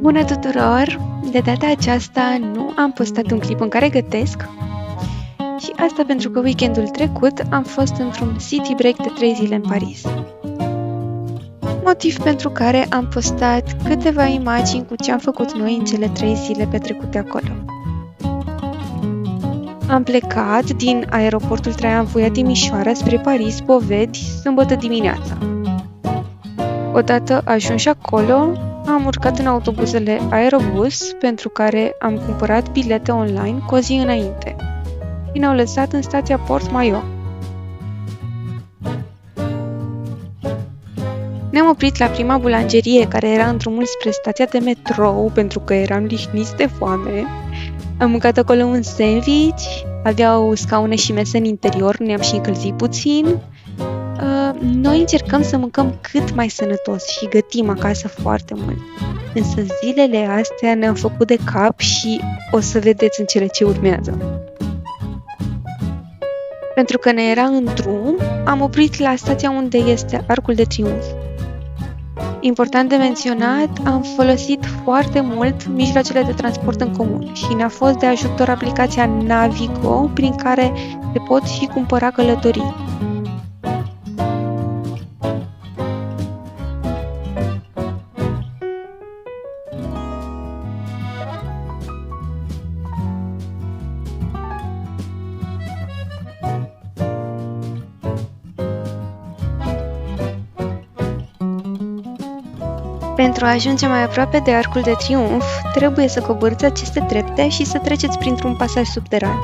Bună tuturor! De data aceasta nu am postat un clip în care gătesc și asta pentru că weekendul trecut am fost într-un city break de 3 zile în Paris. Motiv pentru care am postat câteva imagini cu ce am făcut noi în cele 3 zile petrecute acolo. Am plecat din aeroportul Traian Vuia Timișoara spre Paris, Povedi, sâmbătă dimineața. Odată ajunși acolo, am urcat în autobuzele Aerobus, pentru care am cumpărat bilete online cu o zi înainte. Și ne-au lăsat în stația Port Maillot. Ne-am oprit la prima bulangerie, care era în drumul spre stația de metrou, pentru că eram lihniți de foame. Am mâncat acolo un sandwich, aveau scaune și mese în interior, ne-am și încălzit puțin. Noi încercăm să mâncăm cât mai sănătos și gătim acasă foarte mult. Însă zilele astea ne-am făcut de cap și o să vedeți în cele ce urmează. Pentru că ne era în drum, am oprit la stația unde este Arcul de Triunf. Important de menționat, am folosit foarte mult mijloacele de transport în comun și ne-a fost de ajutor aplicația Navigo, prin care se pot și cumpăra călătorii. Pentru a ajunge mai aproape de Arcul de Triunf, trebuie să coborâți aceste trepte și să treceți printr-un pasaj subteran.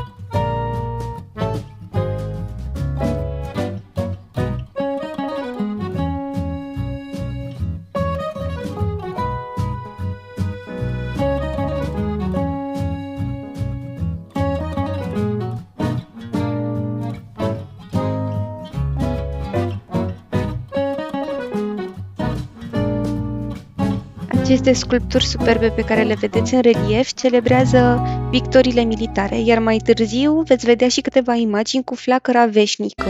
Aceste sculpturi superbe pe care le vedeți în relief celebrează victoriile militare, iar mai târziu veți vedea și câteva imagini cu flacăra veșnică.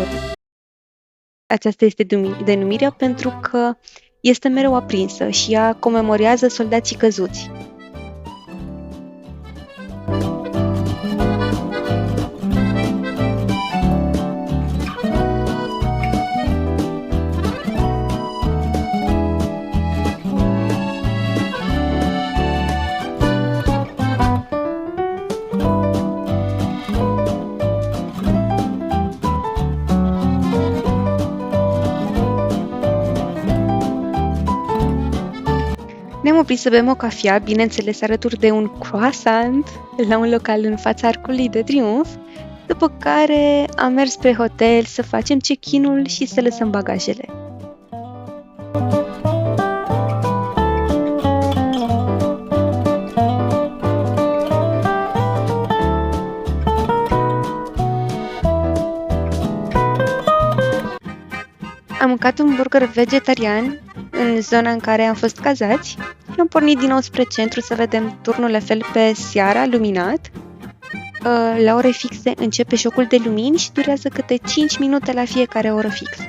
Aceasta este denumirea pentru că este mereu aprinsă și ea comemorează soldații căzuți. Ne-am oprit să bem o cafea, bineînțeles alături de un croissant, la un local în fața Arcului de Triunf, după care am mers spre hotel să facem check-in-ul și să lăsăm bagajele. Am mâncat un burger vegetarian în zona în care am fost cazați și am pornit din nou spre centru să vedem turnul Eiffel pe seara, luminat. La ore fixe începe jocul de lumini și durează câte 5 minute la fiecare oră fixă.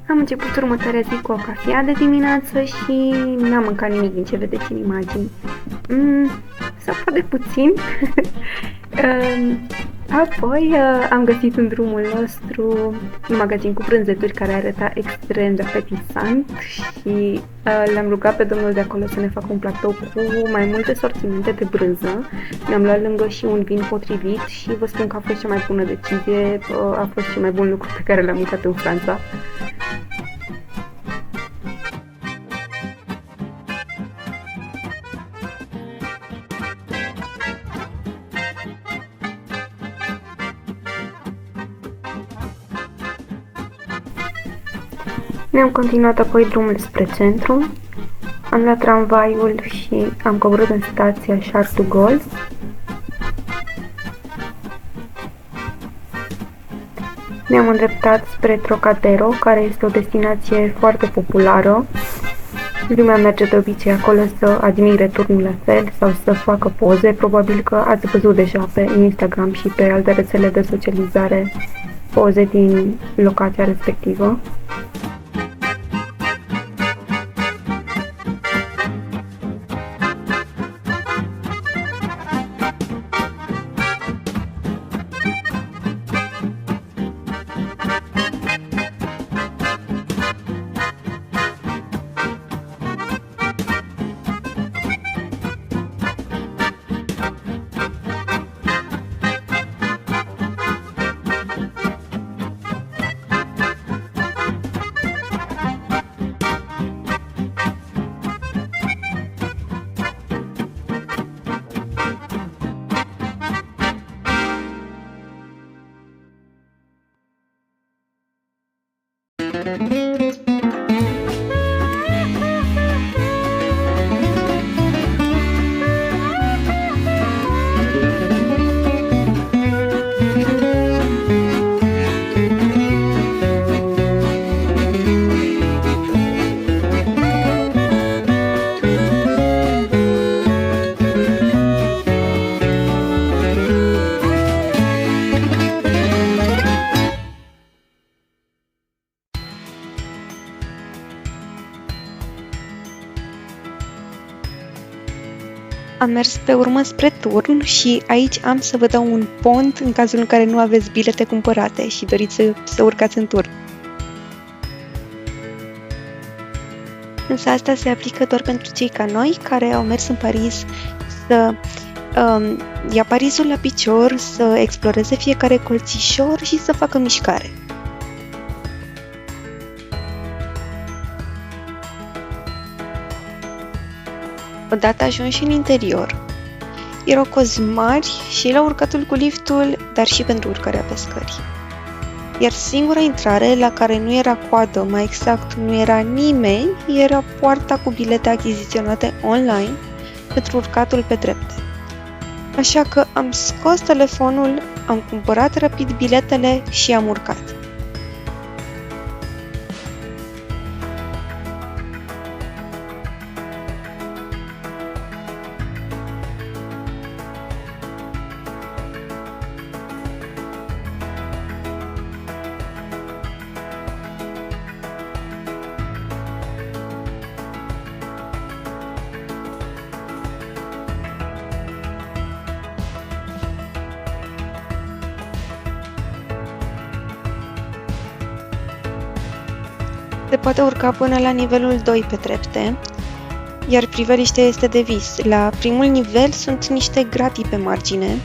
Am început următoarea zi cu o cafea de dimineață și n-am mâncat nimic din ce vedeți în imagini. S-a de puțin. Apoi am găsit în drumul nostru un magazin cu brânzeturi care arăta extrem de apetisant și l-am rugat pe domnul de acolo să ne facă un platou cu mai multe sortimente de brânză. Ne-am luat lângă și un vin potrivit și vă spun că a fost cea mai bună decizie, a fost cel mai bun lucru pe care l-am mâncat în Franța. Ne-am continuat apoi drumul spre centru, am luat tramvaiul și am coborât în stația Charles de Gaulle. Ne-am îndreptat spre Trocadero, care este o destinație foarte populară. Lumea merge de obicei acolo să admire turnul Eiffel sau să facă poze. Probabil că ați văzut deja pe Instagram și pe alte rețele de socializare poze din locația respectivă. Am mers pe urmă spre Turn și aici am să vă dau un pont în cazul în care nu aveți bilete cumpărate și doriți să urcați în Turn. Însă asta se aplică doar pentru cei ca noi care au mers în Paris să ia Parisul la picior, să exploreze fiecare colțișor și să facă mișcare. Odată ajunși în interior, erau cozi mari și la urcatul cu liftul, dar și pentru urcarea pe scări. Iar singura intrare la care nu era coadă, mai exact nu era nimeni, era poarta cu bilete achiziționate online pentru urcatul pe trepte. Așa că am scos telefonul, am cumpărat rapid biletele și am urcat. Se poate urca până la nivelul 2 pe trepte, iar priveliștea este de vis. La primul nivel sunt niște gratii pe margine.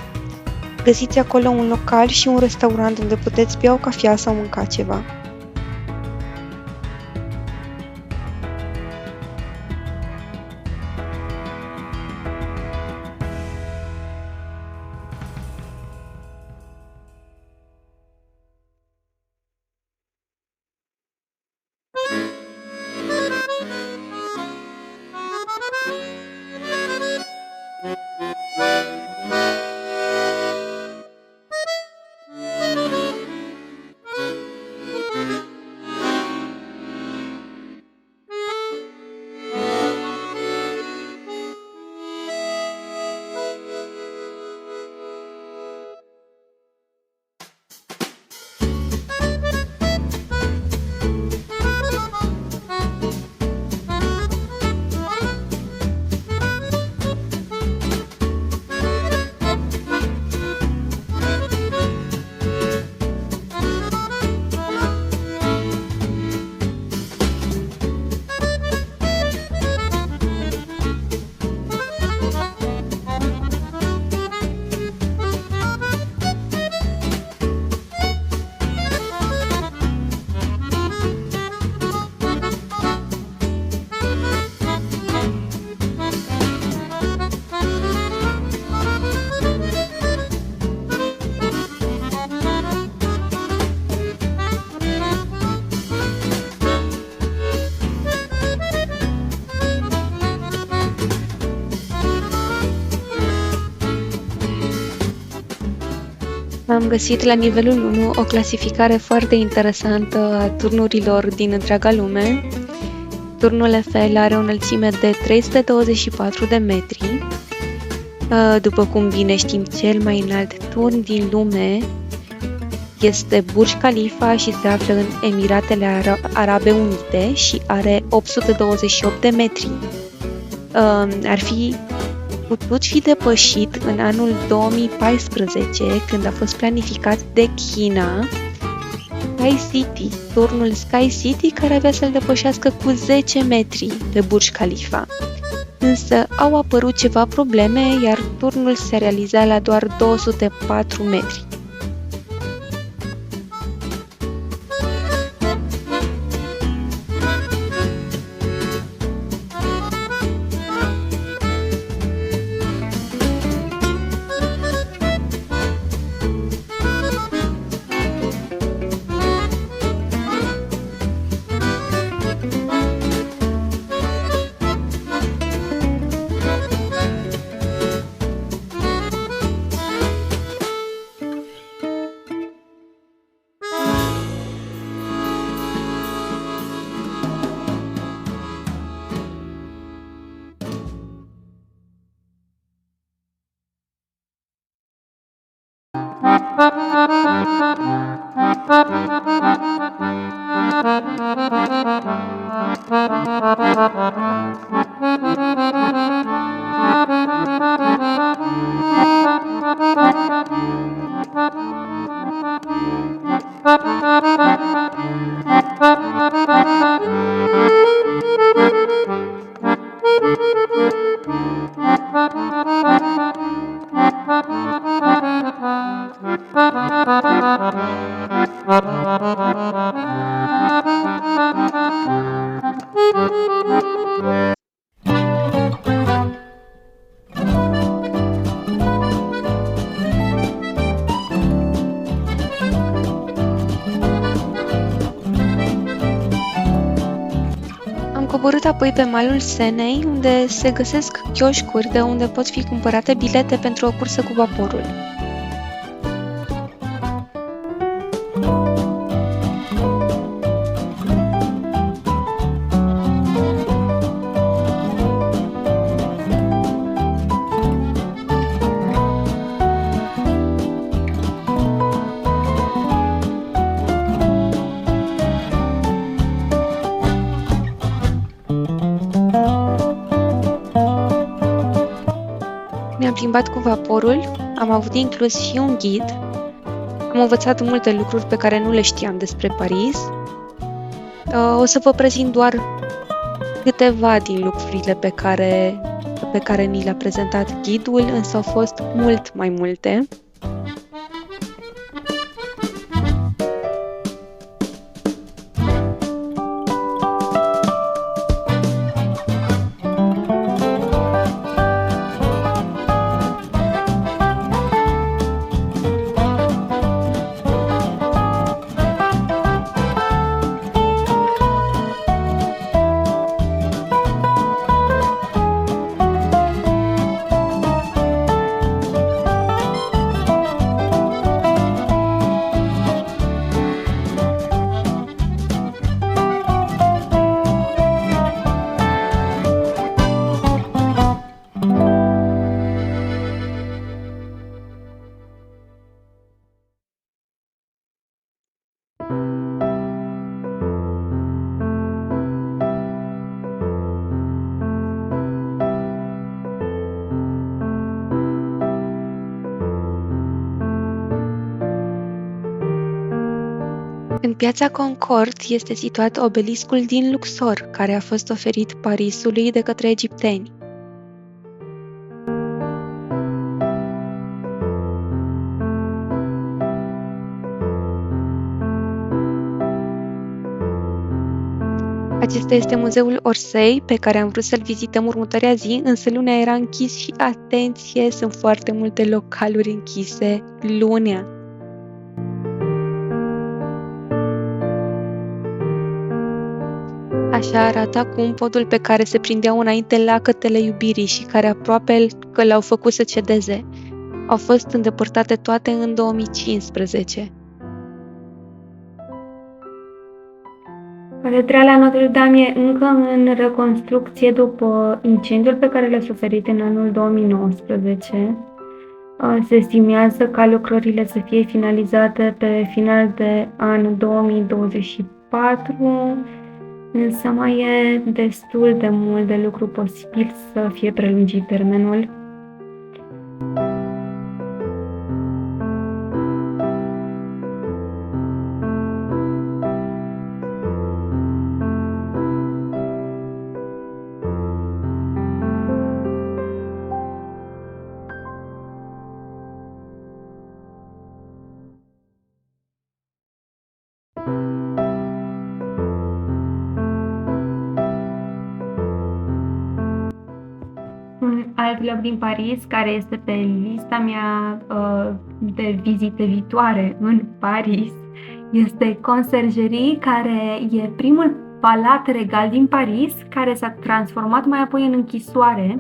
Găsiți acolo un local și un restaurant unde puteți bea o cafea sau mânca ceva. Am găsit la nivelul 1 o clasificare foarte interesantă a turnurilor din întreaga lume. Turnul Eiffel are o înălțime de 324 de metri. După cum bine știm, cel mai înalt turn din lume este Burj Khalifa și se află în Emiratele Arabe Unite și are 828 de metri. Ar fi putut fi depășit în anul 2014, când a fost planificat de China Sky City, turnul Sky City, care avea să-l depășească cu 10 metri pe Burj Khalifa. Însă au apărut ceva probleme, iar turnul se realiza la doar 204 metri. Am coborât apoi pe malul Senei, unde se găsesc chioșcuri de unde pot fi cumpărate bilete pentru o cursă cu vaporul. Ne-am plimbat cu vaporul, am avut inclus și un ghid. Am învățat multe lucruri pe care nu le știam despre Paris. O să vă prezint doar câteva din lucrurile pe care ni le-a prezentat ghidul, însă au fost mult mai multe. În piața Concord este situat obeliscul din Luxor, care a fost oferit Parisului de către egipteni. Acesta este muzeul Orsay, pe care am vrut să-l vizităm următoarea zi, însă lunea era închis și, atenție, sunt foarte multe localuri închise lunea. Așa arată acum podul pe care se prindeau înainte lacătele iubirii și care aproape că l-au făcut să cedeze. au fost îndepărtate toate în 2015. Catedrala Notre-Dame e încă în reconstrucție după incendiul pe care l-a suferit în anul 2019. Se estimează ca lucrările să fie finalizate pe final de an 2024, însă mai e destul de mult de lucru posibil să fie prelungit termenul. Un alt loc din Paris, care este pe lista mea de vizite viitoare în Paris, este Conciergerie, care e primul palat regal din Paris, care s-a transformat mai apoi în închisoare,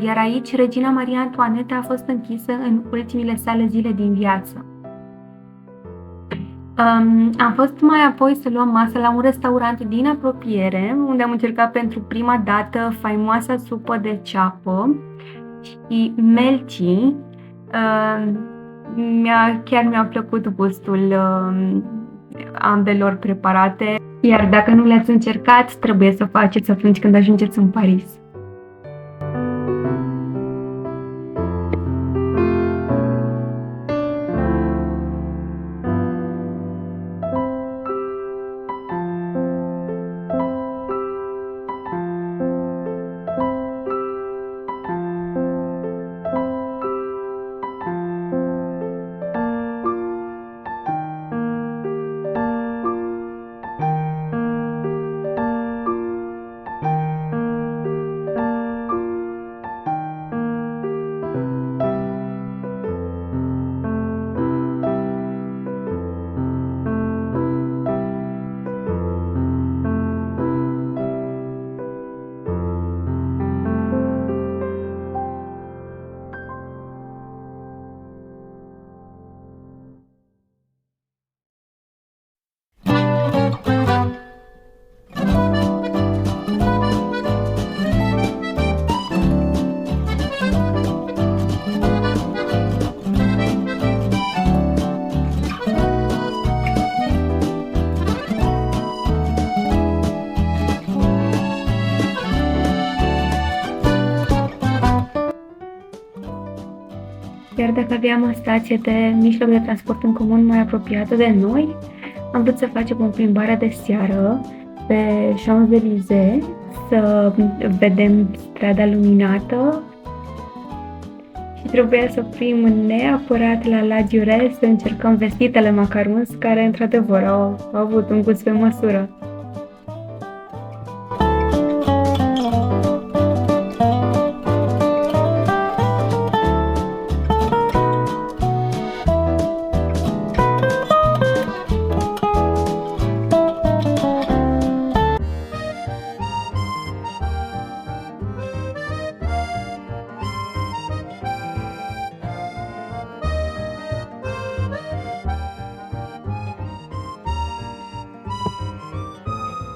iar aici Regina Maria Antoinette a fost închisă în ultimile sale zile din viață. Am fost mai apoi să luăm masă la un restaurant din apropiere, unde am încercat pentru prima dată faimoasa supă de ceapă și melci. Chiar mi-a plăcut gustul ambelor preparate, iar dacă nu le-ați încercat, trebuie să o faceți atunci când ajungeți în Paris. Chiar dacă aveam o stație de mijloc de transport în comun mai apropiată de noi, am vrut să facem o plimbare de seară pe Champs-Élysées, să vedem strada luminată și trebuia să oprim neapărat la La Durée să încercăm vestitele macarons, care într-adevăr au avut un gust pe măsură.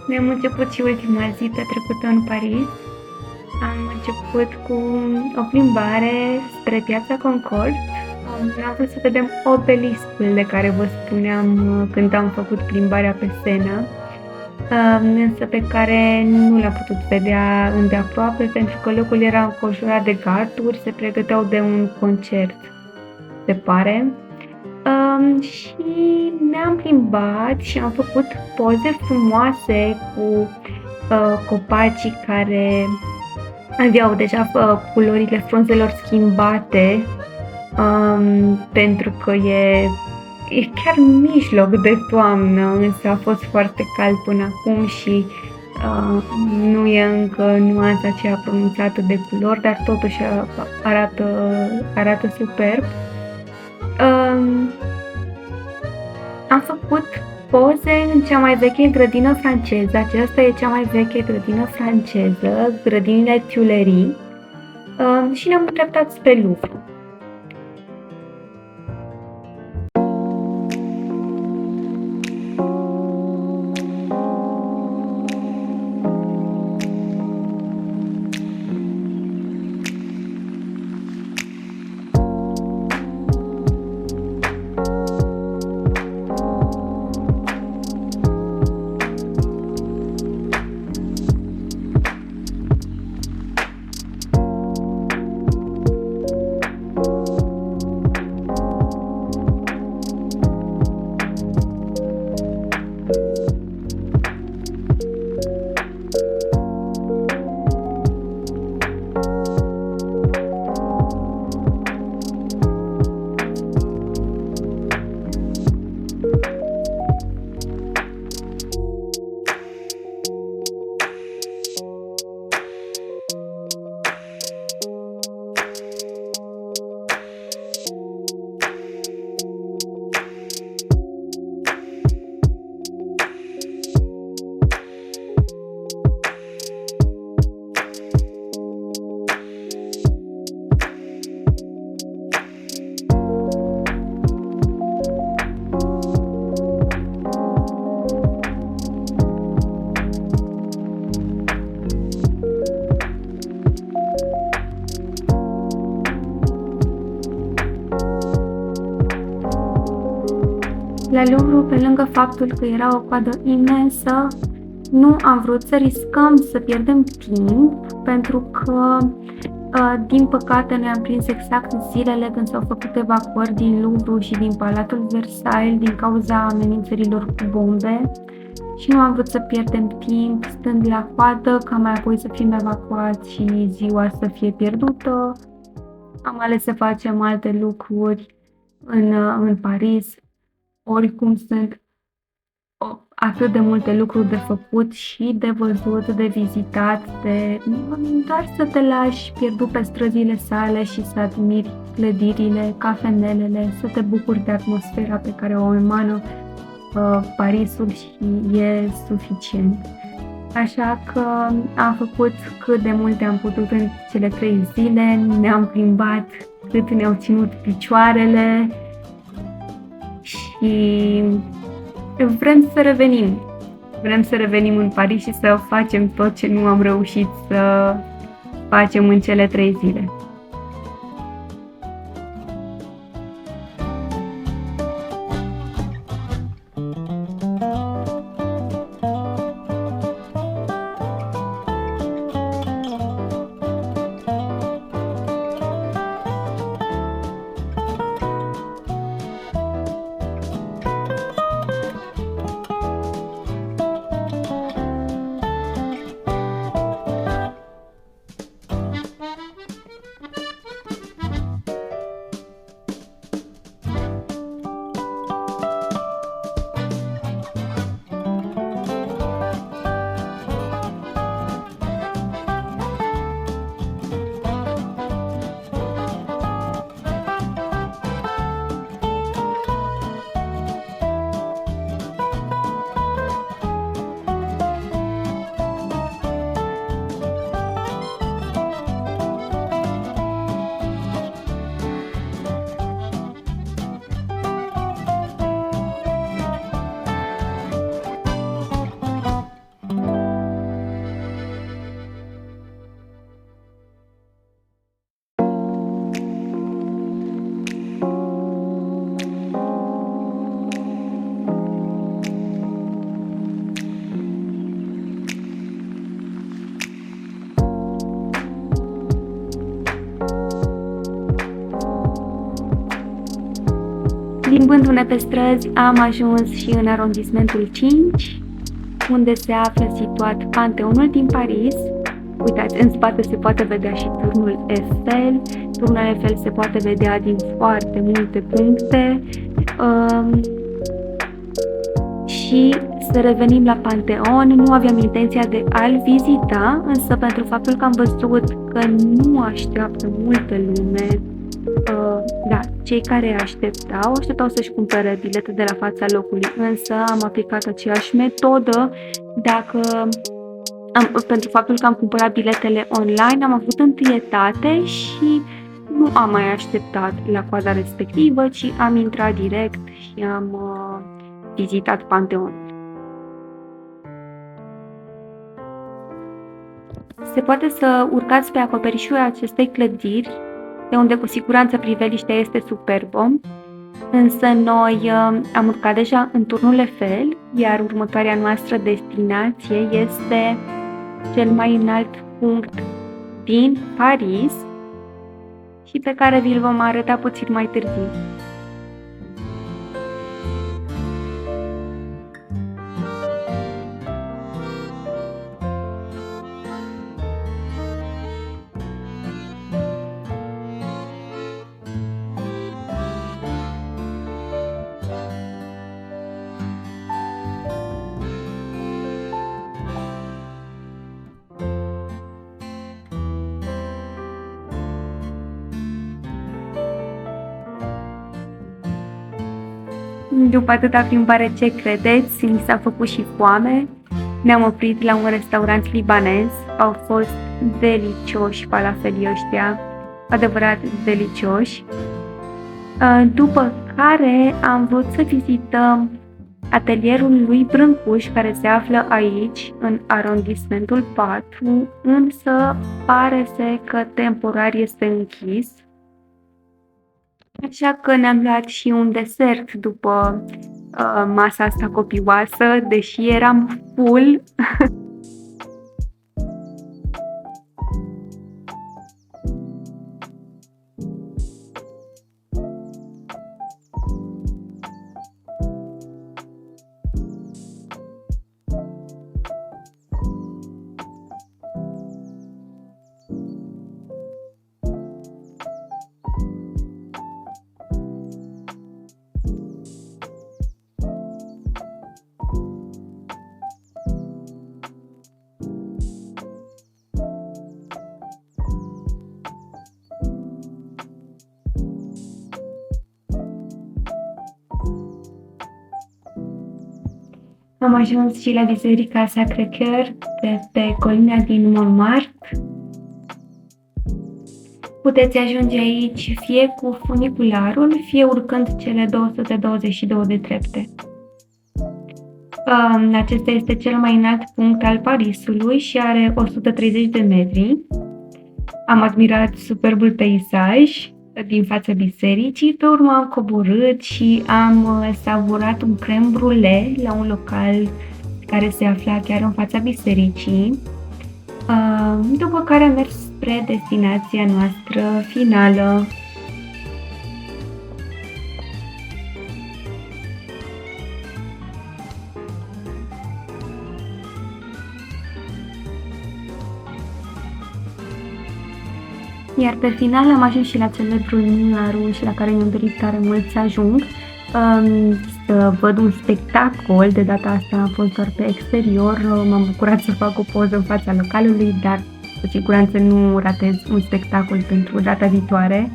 Ne-am început și ultima zi petrecută în Paris. Am început cu o plimbare spre piața Concord. Am vrut să vedem obeliscul de care vă spuneam când am făcut plimbarea pe Sena, însă pe care nu l-am putut vedea îndeaproape pentru că locul era înconjurat de garduri, se pregăteau de un concert, se pare. Și ne-am plimbat și am făcut poze frumoase cu copacii care aveau deja culorile frunzelor schimbate, pentru că e chiar mijloc de toamnă, însă a fost foarte cald până acum și nu e încă nuanța aceea pronunțată de culori, dar totuși arată superb. Am făcut poze în cea mai veche grădină franceză. Aceasta e cea mai veche grădină franceză, grădinile Tuileries, și ne-am îndreptat spre Louvre. La Louvre, pe lângă faptul că era o coadă imensă, nu am vrut să riscăm să pierdem timp, pentru că, din păcate, ne-am prins exact zilele când s-au făcut evacuări din Louvre și din Palatul Versailles din cauza amenințărilor cu bombe și nu am vrut să pierdem timp stând la coadă, ca mai apoi să fim evacuați și ziua să fie pierdută. Am ales să facem alte lucruri în Paris. Oricum sunt atât de multe lucruri de făcut și de văzut, de vizitat, doar să te lași pierdut pe străzile sale și să admiri clădirile, cafenelele, să te bucuri de atmosfera pe care o emană Parisul și e suficient. Așa că am făcut cât de multe am putut în cele 3 zile, ne-am plimbat cât ne-au ținut picioarele și vrem să revenim. Vrem să revenim în Paris și să facem tot ce nu am reușit să facem în cele 3 zile. Plimbându-ne pe străzi, am ajuns și în arondismentul 5, unde se află situat Panteonul din Paris. Uitați, în spate se poate vedea și turnul Eiffel. Turnul Eiffel se poate vedea din foarte multe puncte. Și să revenim la Panteon, nu aveam intenția de a-l vizita, însă pentru faptul că am văzut că nu așteaptă multă lume, cei care așteptau să-și cumpere bilete de la fața locului, însă am aplicat aceeași metodă. Pentru faptul că am cumpărat biletele online, am avut întâietate și nu am mai așteptat la coada respectivă, ci am intrat direct și am vizitat Panteonul. Se poate să urcați pe acoperișul acestei clădiri, de unde cu siguranță priveliștea este superbă, însă noi am urcat deja în turnul Eiffel, iar următoarea noastră destinație este cel mai înalt punct din Paris și pe care vi-l vom arăta puțin mai târziu. După atâta plimbare, ce credeți? Mi s-a făcut și foame. Ne-am oprit la un restaurant libanez. Au fost delicioși falafelii ăștia, adevărat delicioși. După care am vrut să vizităm atelierul lui Brâncuș, care se află aici, în arondismentul 4, însă pare că temporar este închis. Așa că ne-am luat și un desert după masa asta copioasă, deși eram full. Am ajuns și la Biserica Sacré-Cœur de pe colina din Montmartre. Puteți ajunge aici fie cu funicularul, fie urcând cele 222 de trepte. Acesta este cel mai înalt punct al Parisului și are 130 de metri. Am admirat superbul peisaj din fața bisericii, pe urmă am coborât și am savurat un crème brûlée la un local care se afla chiar în fața bisericii, după care am mers spre destinația noastră finală. Iar pe final am ajuns și la celebrul Moulin Rouge, la care mi-am dorit tare mult să ajung, să văd un spectacol. De data asta am fost doar pe exterior, m-am bucurat să fac o poză în fața localului, dar cu siguranță nu ratez un spectacol pentru data viitoare.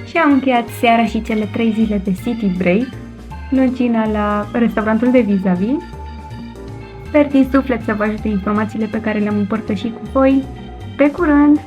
Și am încheiat seara și cele 3 zile de city break, lungina la restaurantul de vis-a-vis. Sper din suflet să vă ajute informațiile pe care le-am împărtășit cu voi. Pe curând!